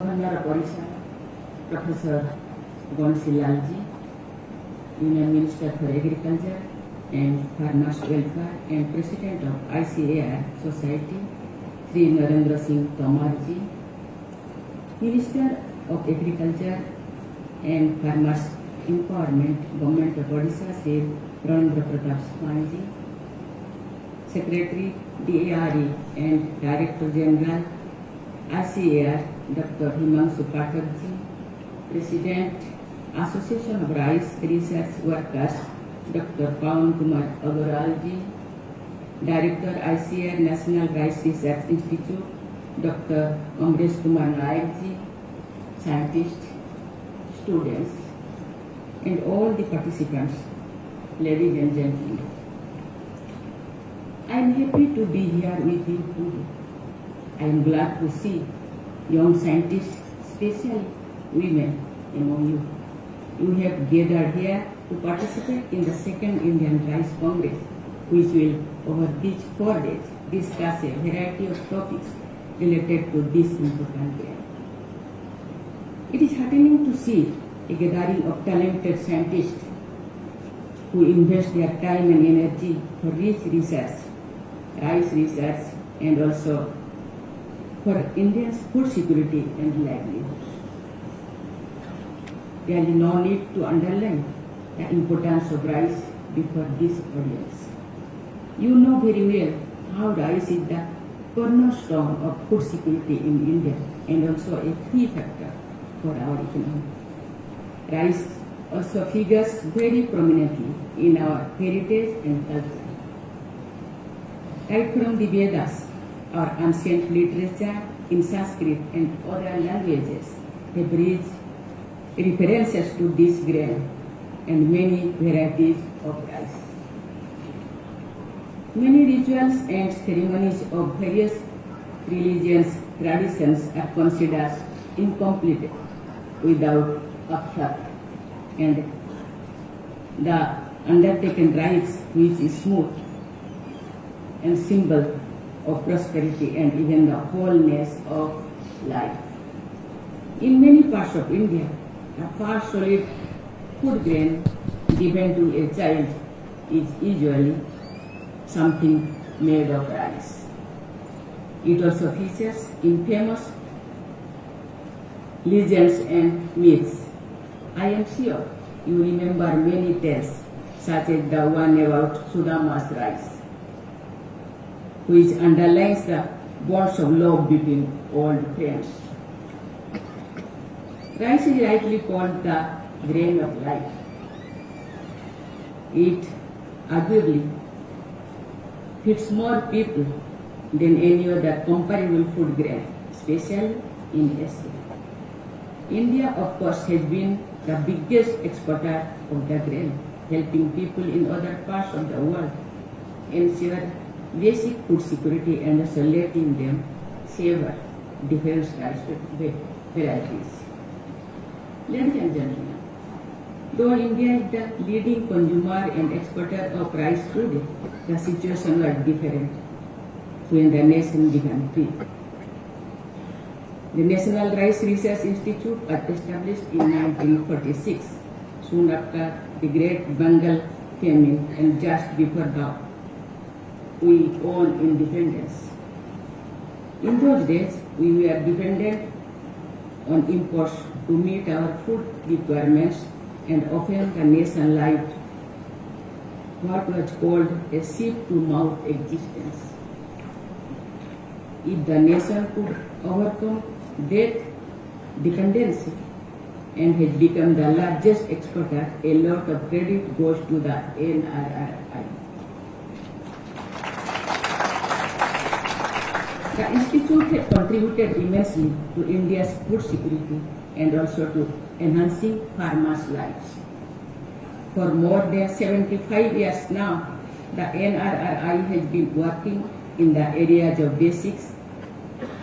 Governor of Odisha, Professor Gonsilalji, Union Minister for Agriculture and Farmers Welfare and President of ICAR Society, Sri Narendra Singh Tomarji, Minister of Agriculture and Farmers Empowerment, Government of Odisha, Sri Ranendra Pratap Swainji, Secretary DARE and Director General ICAR, Dr. Himanshu Pathakji, President Association of Rice Research Workers, Dr. Pawan Kumar Agarwalji, Director ICAR National Rice Research Institute, Dr. Amresh Kumar Naikji, scientists, students, and all the participants, ladies and gentlemen. I am happy to be here with you today. I am glad to see young scientists, especially women among you. You have gathered here to participate in the second Indian Rice Congress, which will, over these 4 days, discuss a variety of topics related to this important area. It is heartening to see a gathering of talented scientists who invest their time and energy for rich research, rice research, and also for India's food security and livelihoods. There is no need to underline the importance of rice before this audience. You know very well how rice is the cornerstone of food security in India and also a key factor for our economy. Rice also figures very prominently in our heritage and culture. Right from the Vedas, our ancient literature in Sanskrit and other languages have rich references to this grain and many varieties of rice. Many rituals and ceremonies of various religions traditions are considered incomplete without upshot, and the undertaken rites, which is smooth and symbol of prosperity and even the wholeness of life. In many parts of India, a far solid food grain given to a child is usually something made of rice. It also features in famous legends and myths. I am sure you remember many tales, such as the one about Sudama's rice, which underlines the bonds of love between old friends. Rice is rightly called the grain of life. It arguably feeds more people than any other comparable food grain, especially in Asia. India, of course, has been the biggest exporter of the grain, helping people in other parts of the world ensure basic food security and also letting them savor different rice varieties. Ladies and gentlemen, though India is the leading consumer and exporter of rice today, the situation was different when the nation began free. The National Rice Research Institute was established in 1946, soon after the Great Bengal famine and just before we own independence. In those days, we were dependent on imports to meet our food requirements, and often the nation lived what was called a ship-to-mouth existence. If the nation could overcome that dependency and has become the largest exporter, a lot of credit goes to the NRRI. The Institute has contributed immensely to India's food security and also to enhancing farmers' lives. For more than 75 years now, the NRRI has been working in the areas of basics,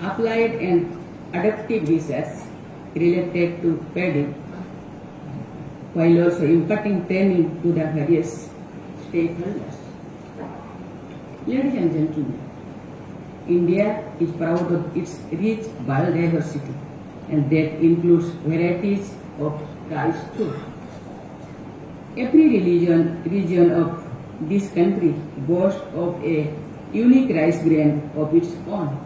applied and adaptive research related to paddy, while also imparting training to the various stakeholders. Ladies and gentlemen, India is proud of its rich biodiversity and that includes varieties of rice too. Every region of this country boasts of a unique rice grain of its own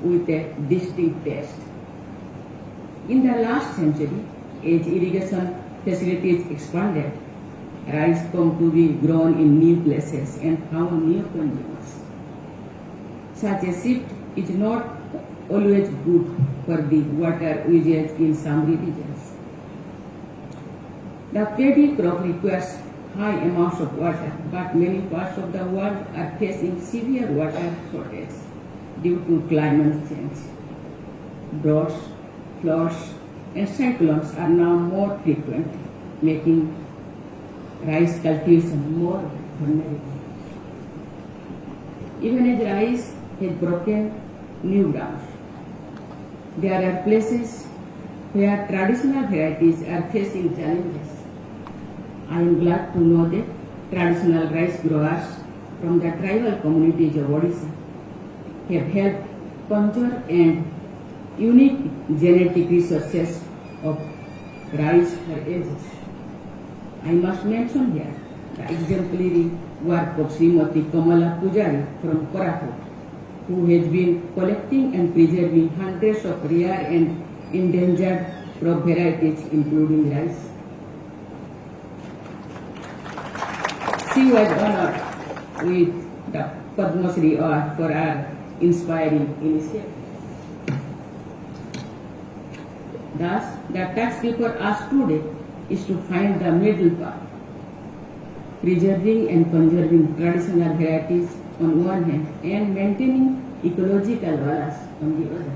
with a distinct taste. In the last century, as irrigation facilities expanded, rice come to be grown in new places and found new consumers. Such a shift is not always good for the water usage in some regions. The paddy crop requires high amounts of water, but many parts of the world are facing severe water shortage due to climate change. Droughts, floods, and cyclones are now more frequent, making rice cultivation more vulnerable. Even as rice has broken new ground, there are places where traditional varieties are facing challenges. I am glad to know that traditional rice growers from the tribal communities of Odisha have helped conserve and unique genetic resources of rice for ages. I must mention here the exemplary work of Srimati Kamala Pujari from Koraput, who has been collecting and preserving hundreds of rare and endangered crop varieties, including rice. She was honored with the Padma Shri Award for her inspiring initiative. Thus, the task before us today is to find the middle path, preserving and conserving traditional varieties on one hand and maintaining ecological balance on the other.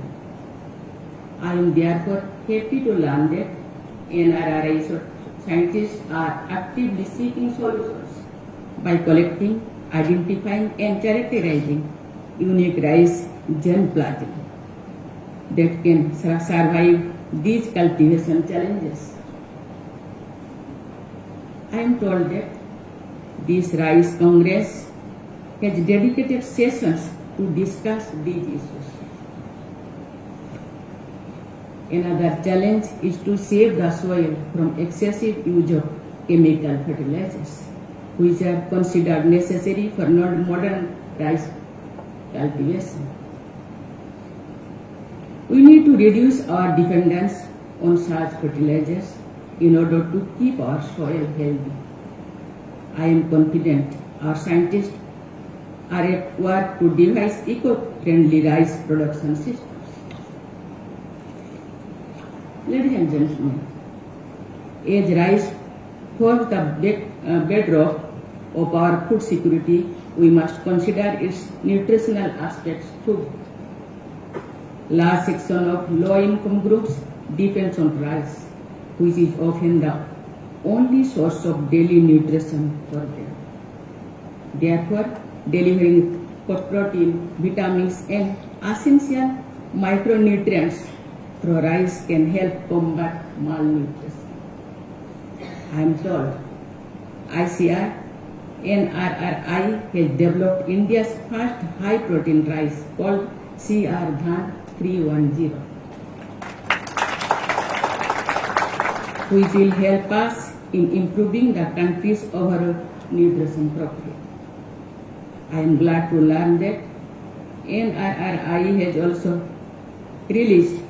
I am therefore happy to learn that NRRI scientists are actively seeking solutions by collecting, identifying and characterizing unique rice germplasm that can survive these cultivation challenges. I am told that this Rice Congress has dedicated sessions to discuss these issues. Another challenge is to save the soil from excessive use of chemical fertilizers, which are considered necessary for modern rice cultivation. We need to reduce our dependence on such fertilizers in order to keep our soil healthy. I am confident our scientists are at work to devise eco-friendly rice production systems. Ladies and gentlemen, as rice forms the bedrock of our food security, we must consider its nutritional aspects too. Large section of low-income groups depends on rice, which is often the only source of daily nutrition for them. Therefore, delivering protein, vitamins, and essential micronutrients through rice can help combat malnutrition. I am told ICR NRRI has developed India's first high-protein rice called CR Dhan 310, which will help us in improving the country's overall nutrition profile. I am glad to learn that NRRI has also released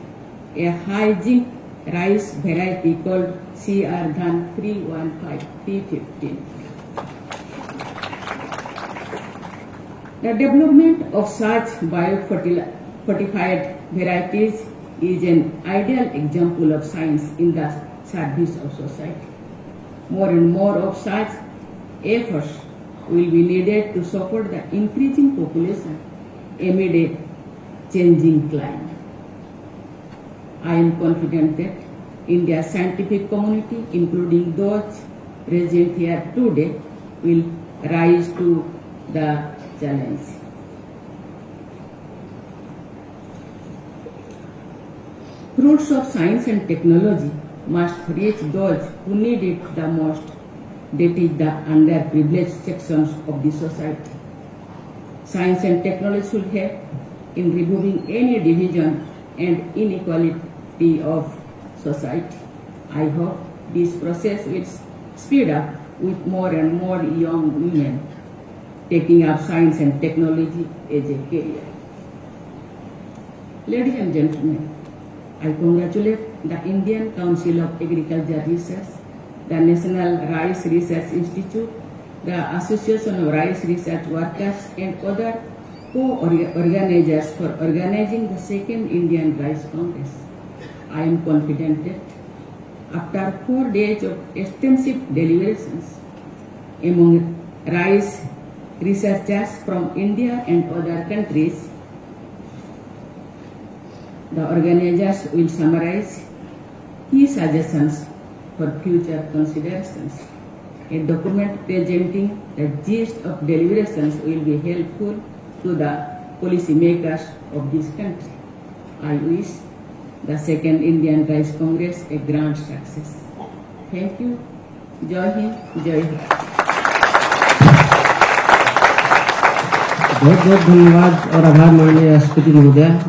a high zinc rice variety called CR Dhan 315. The development of such biofortified varieties is an ideal example of science in the service of society. More and more of such efforts will be needed to support the increasing population amid a changing climate. I am confident that India's scientific community, including those present here today, will rise to the challenge. Fruits of science and technology must reach those who need it the most, that is the underprivileged sections of the society. Science and technology should help in removing any division and inequality prosperity of society. I hope this process will speed up with more and more young women taking up science and technology as a career. Ladies and gentlemen, I congratulate the Indian Council of Agriculture Research, the National Rice Research Institute, the Association of Rice Research Workers, and other co-organizers for organizing the second Indian Rice Congress. I am confident that after 4 days of extensive deliberations among rice researchers from India and other countries, the organizers will summarize key suggestions for future considerations. A document presenting the gist of deliberations will be helpful to the policy makers of this country. I wish the second Indian Rice Congress a grand success. Thank you. Jai Hind, Jai Bharat. बहुत बहुत धन्यवाद और आभार माननीय राष्ट्रपति महोदय।